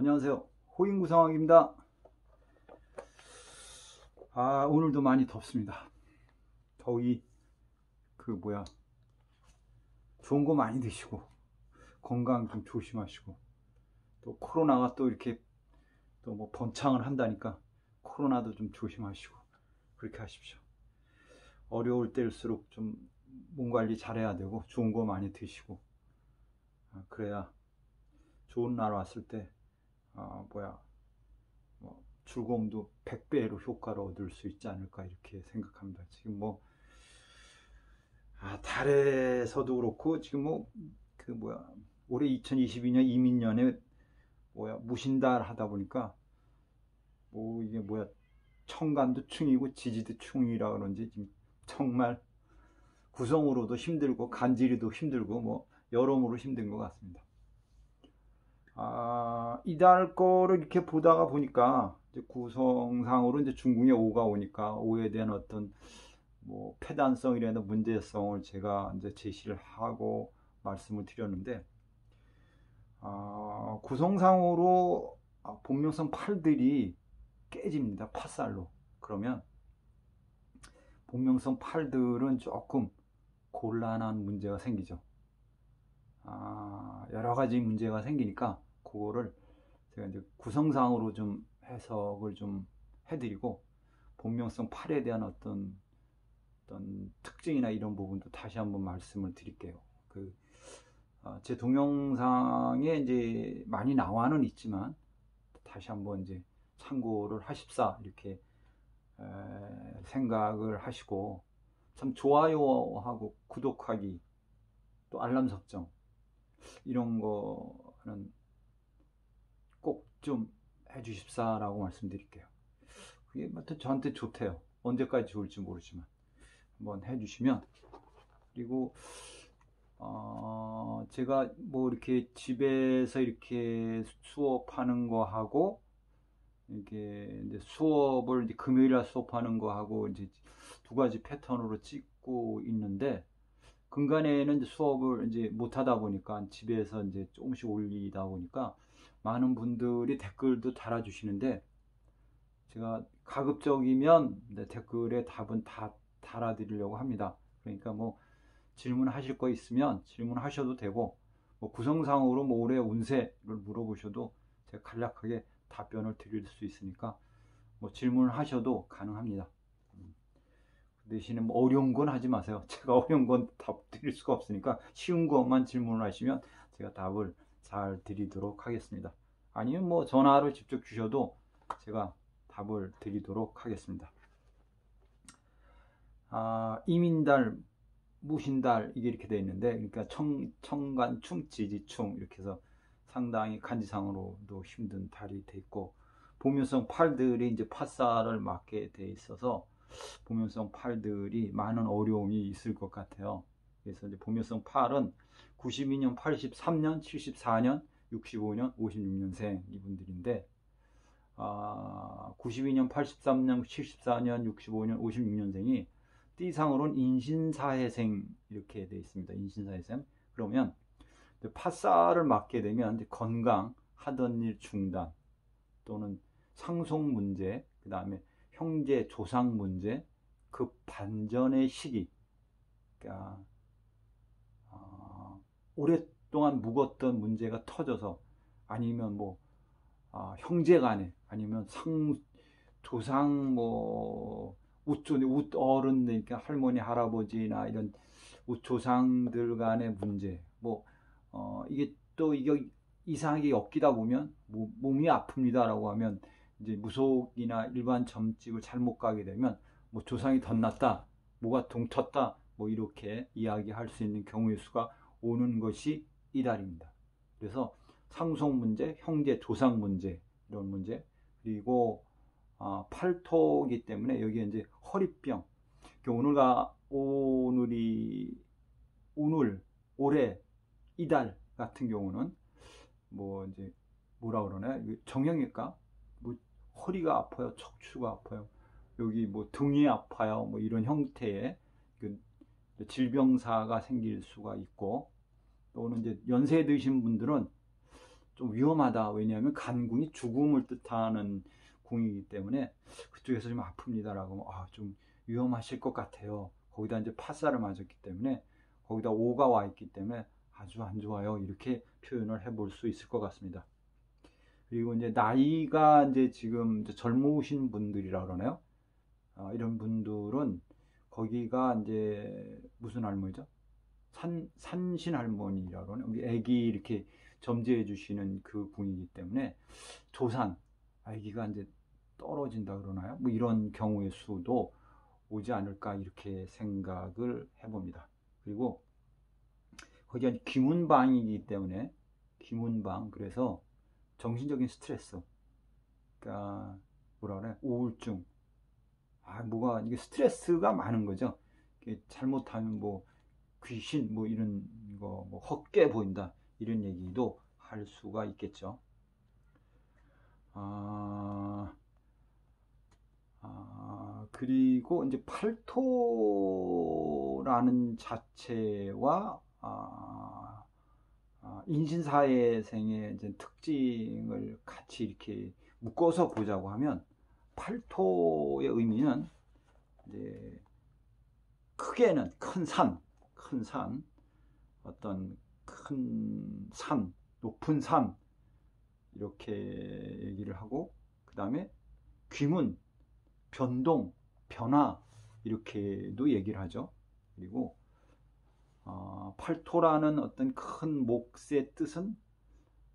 안녕하세요. 호인구상학입니다. 오늘도 많이 덥습니다. 더위, 좋은 거 많이 드시고, 건강 좀 조심하시고, 또 코로나가 또 이렇게 또 뭐 번창을 한다니까, 코로나도 좀 조심하시고, 그렇게 하십시오. 어려울 때일수록 좀 몸 관리 잘해야 되고, 좋은 거 많이 드시고, 그래야 좋은 날 왔을 때, 즐거움도 100배로 효과를 얻을 수 있지 않을까 이렇게 생각합니다. 지금 달에서도 그렇고 지금 올해 2022년 이민년에 무신달 하다 보니까 청간도 충이고 지지도 충이라 그런지 지금 정말 구성으로도 힘들고 간지리도 힘들고 여러모로 힘든 것 같습니다. 이달 거를 이렇게 보다가 보니까 이제 구성상으로 이제 중궁에 5가 오니까 5에 대한 어떤 폐단성이라는 문제성을 제가 이제 제시를 하고 말씀을 드렸는데, 구성상으로 본명성 8들이 깨집니다. 팥살로. 그러면 본명성 8들은 조금 곤란한 문제가 생기죠. 여러 가지 문제가 생기니까 그거를 제가 이제 구성상으로 좀 해석을 좀 해드리고, 본명성 8에 대한 어떤 특징이나 이런 부분도 다시 한번 말씀을 드릴게요. 제 동영상에 이제 많이 나와는 있지만 다시 한번 이제 참고를 하십사 이렇게 생각을 하시고, 참 좋아요하고 구독하기 또 알람 설정 이런 거는 꼭 좀 해주십사라고 말씀드릴게요. 그게 저한테 좋대요. 언제까지 좋을지 모르지만 한번 해주시면. 그리고 제가 이렇게 집에서 이렇게 수업하는 거 하고, 이렇게 이제 수업을 이제 금요일날 수업하는 거 하고 이제 두 가지 패턴으로 찍고 있는데, 근간에는 이제 수업을 이제 못 하다 보니까 집에서 이제 조금씩 올리다 보니까 많은 분들이 댓글도 달아주시는데, 제가 가급적이면 댓글에 답은 다 달아드리려고 합니다. 그러니까 질문하실 거 있으면 질문하셔도 되고, 구성상으로 올해 운세를 물어보셔도 제가 간략하게 답변을 드릴 수 있으니까 질문을 하셔도 가능합니다. 그 대신에 어려운 건 하지 마세요. 제가 어려운 건 답 드릴 수가 없으니까 쉬운 것만 질문을 하시면 제가 답을 잘 드리도록 하겠습니다. 아니면 전화로 직접 주셔도 제가 답을 드리도록 하겠습니다. 이민달, 무신달 이게 이렇게 되어 있는데, 그러니까 청간충, 지지충 이렇게 해서 상당히 간지상으로도 힘든 달이 돼 있고, 보면성 8들이 이제 팥살을 맞게 돼 있어서 보면성 8들이 많은 어려움이 있을 것 같아요. 그래서 이제 보면성 8은 92년, 83년, 74년, 65년, 56년생 이분들인데, 92년, 83년, 74년, 65년, 56년생이 띠상으로는 인신사회생 이렇게 되어 있습니다. 인신사회생. 그러면 팥살을 맞게 되면 건강, 하던 일 중단, 또는 상속 문제, 그 다음에 형제 조상 문제, 그 반전의 시기, 그러니까 오랫동안 묵었던 문제가 터져서, 아니면 형제간에, 아니면 조상 웃 어른, 그러니까 할머니 할아버지나 이런 조상들 간의 문제, 이게 이상하게 엮이다 보면 몸이 아픕니다라고 하면, 이제 무속이나 일반 점집을 잘못 가게 되면 조상이 덧났다, 뭐가 동텄다, 이렇게 이야기할 수 있는 경우의 수가 오는 것이 이달입니다. 그래서 상속 문제, 형제 조상 문제, 이런 문제, 그리고 팔토이기 때문에 여기에 이제 허리병, 오늘 올해 이달 같은 경우는 이제 뭐라 그러나, 정형외과, 허리가 아파요, 척추가 아파요, 여기 등이 아파요, 이런 형태의 질병사가 생길 수가 있고, 또는 이제 연세 드신 분들은 좀 위험하다. 왜냐하면 간궁이 죽음을 뜻하는 궁이기 때문에 그쪽에서 좀 아픕니다라고 좀 위험하실 것 같아요. 거기다 이제 파살을 맞았기 때문에 거기다 오가 와 있기 때문에 아주 안 좋아요. 이렇게 표현을 해볼 수 있을 것 같습니다. 그리고 이제 나이가 이제 지금 이제 젊으신 분들이라 그러나요? 이런 분들은 거기가 이제 무슨 할머니죠? 산신 할머니라 그러나 우리 애기 이렇게 점지해 주시는 그 궁이기 때문에 조산 아기가 이제 떨어진다 그러나요? 뭐 이런 경우의 수도 오지 않을까 이렇게 생각을 해봅니다. 그리고 거기가 귀문방이기 때문에 귀문방 그래서 정신적인 스트레스 그러니까 뭐라 그래 우울증 뭐가 이게 스트레스가 많은 거죠. 잘못하면 뭐 귀신 뭐 이런 거 뭐 헛게 보인다 이런 얘기도 할 수가 있겠죠. 그리고 이제 팔토라는 자체와 인신사회생의 이제 특징을 같이 이렇게 묶어서 보자고 하면 팔토의 의미는 이제 크게는 큰 산, 어떤 큰 산, 높은 산 이렇게 얘기를 하고 그 다음에 귀문, 변동, 변화 이렇게도 얘기를 하죠. 그리고 팔토라는 어떤 큰 몫의 뜻은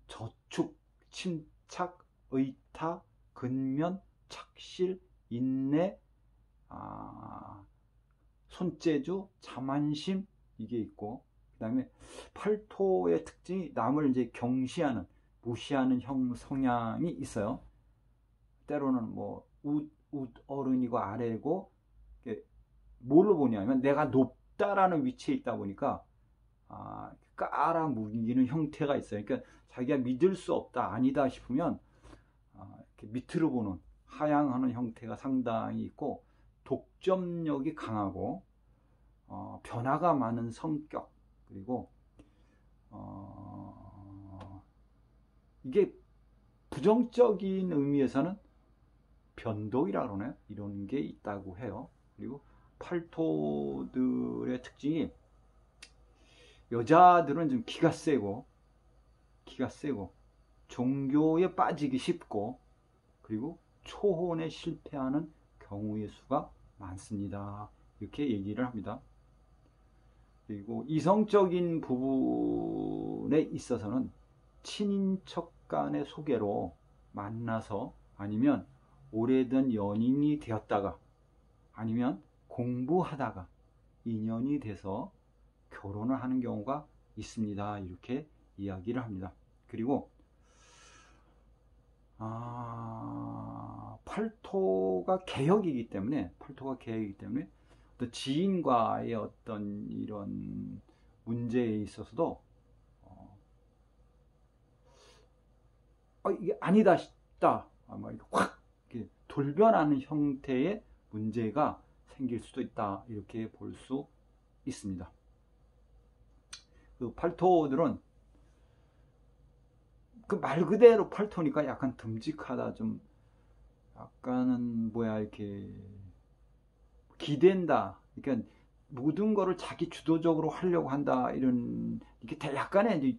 저축, 침착, 의탁, 근면, 착실, 인내, 손재주, 자만심 이게 있고 그 다음에 팔토의 특징이 남을 이제 경시하는 무시하는 성향이 있어요. 때로는 뭐 어른이고 아래고 뭘로 보냐면 내가 높다라는 위치에 있다 보니까 깔아뭉개는 형태가 있어요. 그러니까 자기가 믿을 수 없다 아니다 싶으면 이렇게 밑으로 보는 하향하는 형태가 상당히 있고 독점력이 강하고 변화가 많은 성격 그리고 이게 부정적인 의미에서는 변동이라 그러나요? 이런 게 있다고 해요. 그리고 팔토들의 특징이 여자들은 좀 기가 세고 종교에 빠지기 쉽고 그리고 초혼에 실패하는 경우의 수가 많습니다. 이렇게 얘기를 합니다. 그리고 이성적인 부분에 있어서는 친인척 간의 소개로 만나서 아니면 오래된 연인이 되었다가 아니면 공부하다가 인연이 돼서 결혼을 하는 경우가 있습니다. 이렇게 이야기를 합니다. 그리고 팔토가 개혁이기 때문에 어떤 지인과의 어떤 이런 문제에 있어서도 이게 아니다 싶다 확 돌변하는 형태의 문제가 생길 수도 있다 이렇게 볼 수 있습니다. 그 팔토들은 그 말 그대로 팔토니까 약간 듬직하다 좀 약간은 이렇게 기댄다 그러니까 모든 거를 자기 주도적으로 하려고 한다 이런 이게 약간의 이제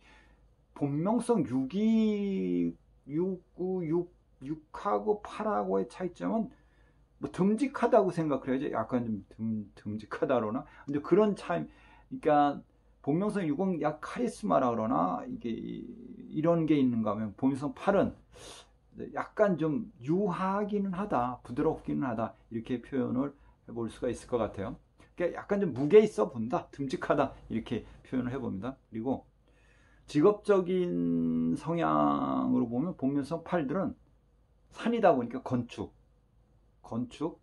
본명성 6하고 8하고의 차이점은 뭐 듬직하다고 생각을 해야죠. 약간 좀 듬직하다 그러나 근데 그런 차이 그러니까 본명성 6은 약 카리스마라 그러나 이게 이런 게 있는가 하면 본명성 8은 약간 좀 유하기는 하다 부드럽기는 하다 이렇게 표현을 해볼 수가 있을 것 같아요. 그러니까 약간 좀 무게 있어 본다 듬직하다 이렇게 표현을 해봅니다. 그리고 직업적인 성향으로 보면 본명성 8들은 산이다 보니까 건축,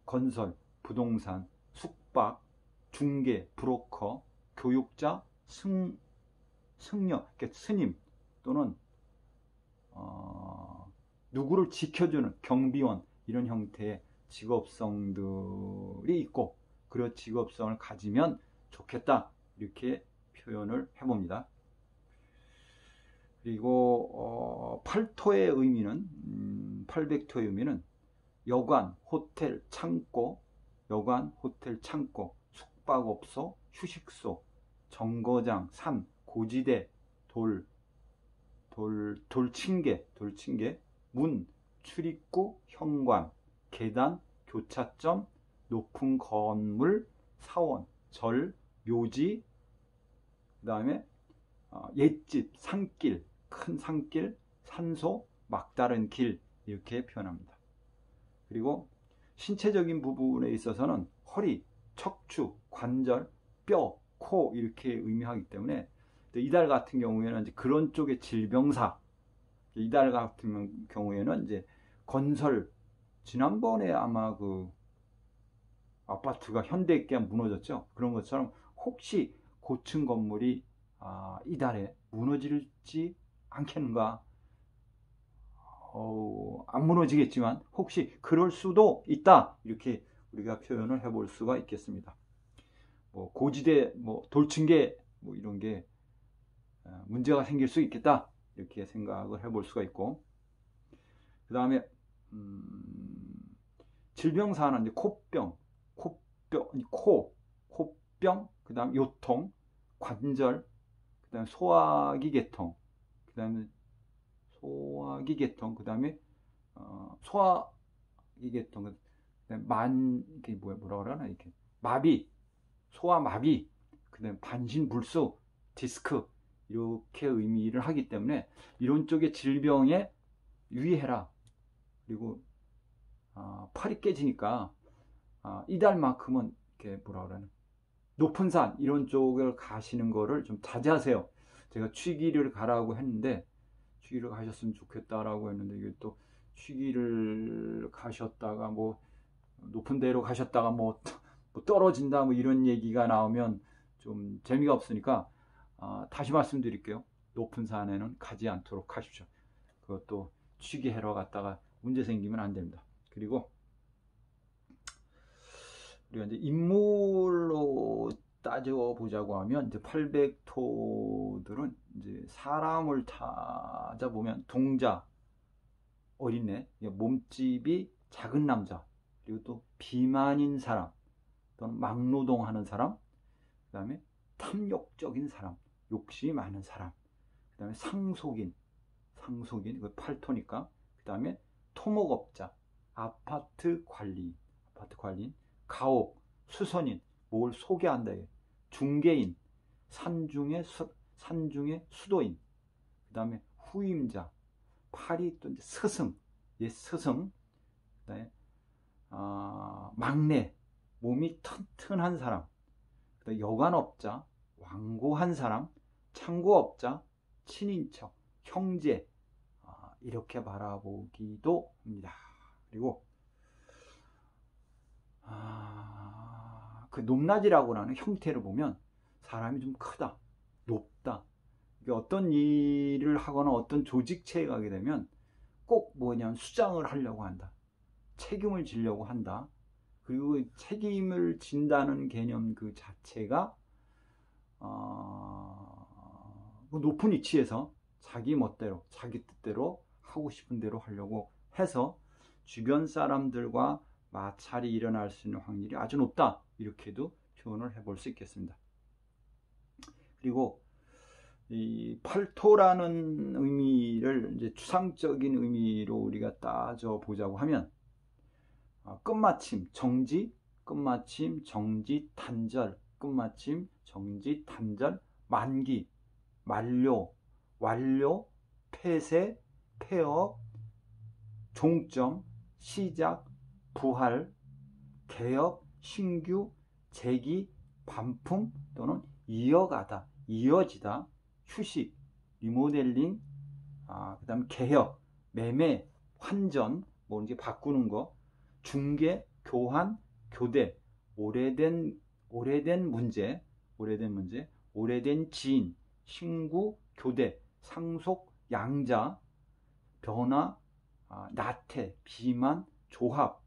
건설, 부동산, 숙박, 중개, 브로커, 교육자, 승려, 그러니까 스님 또는 누구를 지켜주는 경비원 이런 형태의 직업성들이 있고 그런 직업성을 가지면 좋겠다 이렇게 표현을 해봅니다. 그리고 팔토의 의미는 800토의 의미는 여관, 호텔, 창고, 여관, 호텔, 창고, 숙박업소, 휴식소, 정거장, 산, 고지대, 돌층계, 문, 출입구, 현관, 계단, 교차점, 높은 건물, 사원, 절, 묘지, 그 다음에 옛집, 산길, 큰 산길, 산소, 막다른 길, 이렇게 표현합니다. 그리고 신체적인 부분에 있어서는 허리, 척추, 관절, 뼈, 코 이렇게 의미하기 때문에 이달 같은 경우에는 이제 그런 쪽의 질병사, 이달 같은 경우에는 이제 건설, 지난번에 아마 그 아파트가 현대에 무너졌죠. 그런 것처럼 혹시 고층 건물이 이달에 무너질지 않겠는가, 안 무너지겠지만 혹시 그럴 수도 있다, 이렇게 우리가 표현을 해볼 수가 있겠습니다. 뭐 고지대, 뭐 돌층계, 뭐 이런 게 문제가 생길 수 있겠다, 이렇게 생각을 해볼 수가 있고, 그 다음에 질병사는 이제 코병, 코병, 그 다음 요통, 관절, 그 다음에 소화기 계통, 그 다음에 소화기 계통, 이게 뭐라 그러나, 이렇게 마비, 소화 마비, 그 다음에 반신불수, 디스크, 이렇게 의미를 하기 때문에 이런 쪽의 질병에 유의해라. 그리고 팔이 깨지니까 이달만큼은 이렇게 뭐라 그러나, 높은 산 이런 쪽을 가시는 거를 좀 자제하세요. 제가 취기를 가라고 했는데, 취기를 가셨으면 좋겠다라고 했는데, 이게 또 취기를 가셨다가 뭐 높은 데로 가셨다가 뭐 떨어진다 뭐 이런 얘기가 나오면 좀 재미가 없으니까 다시 말씀드릴게요. 높은 산에는 가지 않도록 하십시오. 그것도 취기하러 갔다가 문제 생기면 안 됩니다. 그리고 우리가 이제 인물로 따져보자고 하면, 이제 800토들은 이제 사람을 찾아보면 동자, 어린애, 몸집이 작은 남자, 그리고 또 비만인 사람, 또는 막노동하는 사람, 그 다음에 탐욕적인 사람, 욕심이 많은 사람, 그 다음에 상속인, 그 8토니까, 그 다음에 토목업자, 아파트 관리인, 가옥, 수선인, 뭘 소개한다, 중개인, 산중의 수도인, 그 다음에 후임자, 팔이 또 이제 스승, 스승, 그 다음에 막내, 몸이 튼튼한 사람, 그 다음에 여관업자, 완고한 사람, 창고업자, 친인척, 형제, 이렇게 바라보기도 합니다. 그리고 그 높낮이라고 하는 형태를 보면 사람이 좀 크다, 높다, 어떤 일을 하거나 어떤 조직체에 가게 되면 꼭 뭐냐면 수장을 하려고 한다, 책임을 지려고 한다. 그리고 책임을 진다는 개념 그 자체가 높은 위치에서 자기 멋대로, 자기 뜻대로 하고 싶은 대로 하려고 해서 주변 사람들과 마찰이 일어날 수 있는 확률이 아주 높다, 이렇게도 표현을 해볼 수 있겠습니다. 그리고 이 팔토라는 의미를 이제 추상적인 의미로 우리가 따져보자고 하면, 끝마침, 정지, 단절, 끝마침, 정지, 단절, 만기, 만료, 완료, 폐쇄, 폐업, 종점, 시작, 부활, 개업, 신규, 재기, 반품 또는 이어가다, 이어지다, 휴식, 리모델링, 그 다음에 개혁, 매매, 환전, 뭐 이제 바꾸는 거, 중개, 교환, 교대, 오래된 문제, 오래된 지인, 신구, 교대, 상속, 양자, 변화, 나태, 비만, 조합,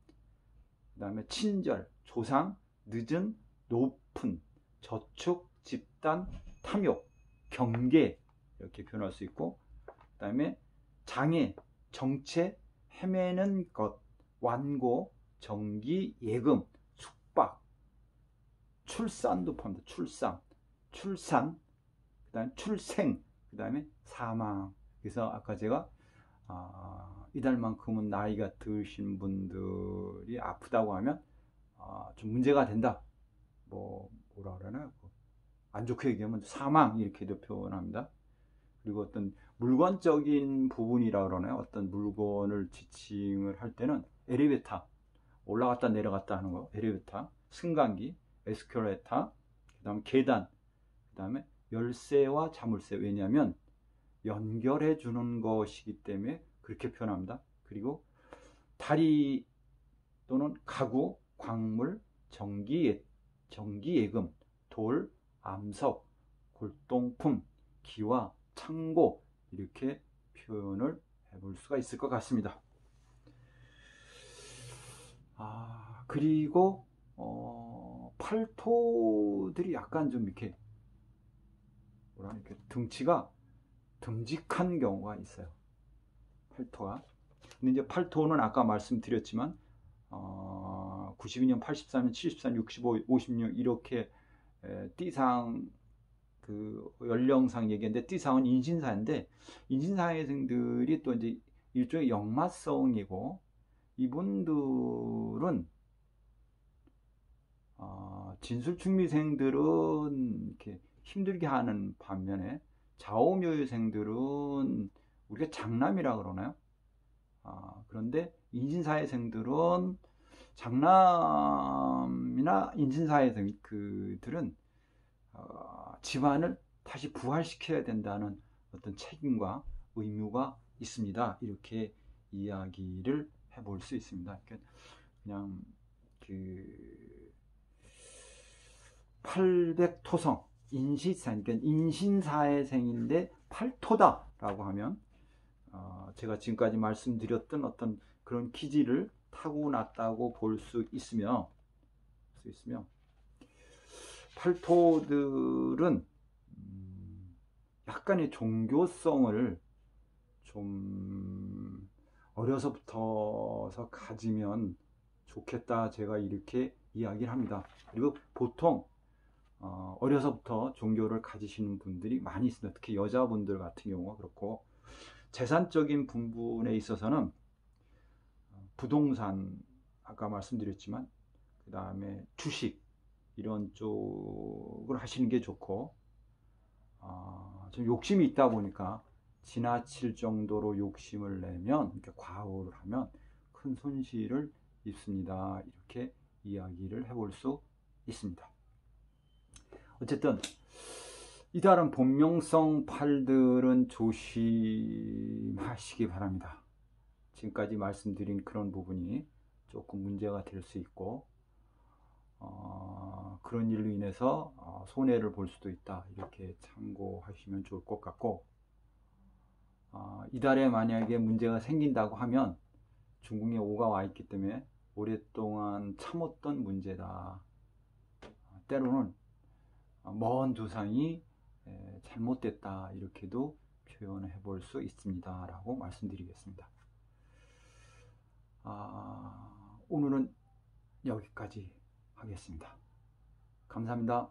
그 다음에 친절, 조상, 늦은, 높은, 저축, 집단, 탐욕, 경계, 이렇게 표현할 수 있고, 다음에 장애, 정체, 헤매는 것, 완고, 정기, 예금, 숙박, 출산도 포함합니다. 출산, 그 다음에 출생, 그 다음에 사망. 그래서 아까 제가 이달만큼은 나이가 드신 분들이 아프다고 하면 좀 문제가 된다. 뭐라 그러나 안 좋게 얘기하면 사망 이렇게도 표현합니다. 그리고 어떤 물건적인 부분이라 그러나요? 어떤 물건을 지칭을 할 때는 엘리베이터 올라갔다 내려갔다 하는 거, 엘리베이터, 승강기, 에스컬레이터, 그 다음에 계단, 그 다음에 열쇠와 자물쇠. 왜냐하면 연결해 주는 것이기 때문에 그렇게 표현합니다. 그리고 다리 또는 가구, 광물, 전기예금, 돌, 암석, 골동품, 기와, 창고 이렇게 표현을 해볼 수가 있을 것 같습니다. 그리고 팔토들이 약간 좀 이렇게 등치가 듬직한 경우가 있어요. 팔토가. 근데 이제 팔토는 아까 말씀드렸지만 92년, 84년, 74년, 65, 56 이렇게 띠상 그 연령상 얘기했는데 띠상은 인신사인데 인신사회생들이 또 이제 일종의 역마성이고 이분들은 진술충미생들은 이렇게 힘들게 하는 반면에 좌오묘유생들은 우리가 장남이라 그러나요? 그런데 인신사회생들은 장남이나 인신사회생 그들은 집안을 다시 부활시켜야 된다는 어떤 책임과 의무가 있습니다. 이렇게 이야기를 해볼 수 있습니다. 그냥 800토성 인시산, 그러니까 인신사회생인데 팔토다라고 하면 제가 지금까지 말씀드렸던 어떤 그런 기질을 타고났다고 볼 수 있으며 팔토들은 약간의 종교성을 좀 어려서부터 가지면 좋겠다, 제가 이렇게 이야기를 합니다. 그리고 보통 어려서부터 종교를 가지시는 분들이 많이 있습니다. 특히 여자분들 같은 경우가 그렇고, 재산적인 부분에 있어서는 부동산 아까 말씀드렸지만 그 다음에 주식 이런 쪽을 하시는 게 좋고, 좀 욕심이 있다 보니까 지나칠 정도로 욕심을 내면, 이렇게 과오를 하면 큰 손실을 입습니다. 이렇게 이야기를 해볼 수 있습니다. 어쨌든 이달은 본명성 팔들은 조심하시기 바랍니다. 지금까지 말씀드린 그런 부분이 조금 문제가 될 수 있고 그런 일로 인해서 손해를 볼 수도 있다. 이렇게 참고하시면 좋을 것 같고, 이달에 만약에 문제가 생긴다고 하면 중궁에 5가 와 있기 때문에 오랫동안 참았던 문제다. 때로는 먼 두상이 잘못됐다, 이렇게도 표현을 해볼 수 있습니다 라고 말씀드리겠습니다. 오늘은 여기까지 하겠습니다. 감사합니다.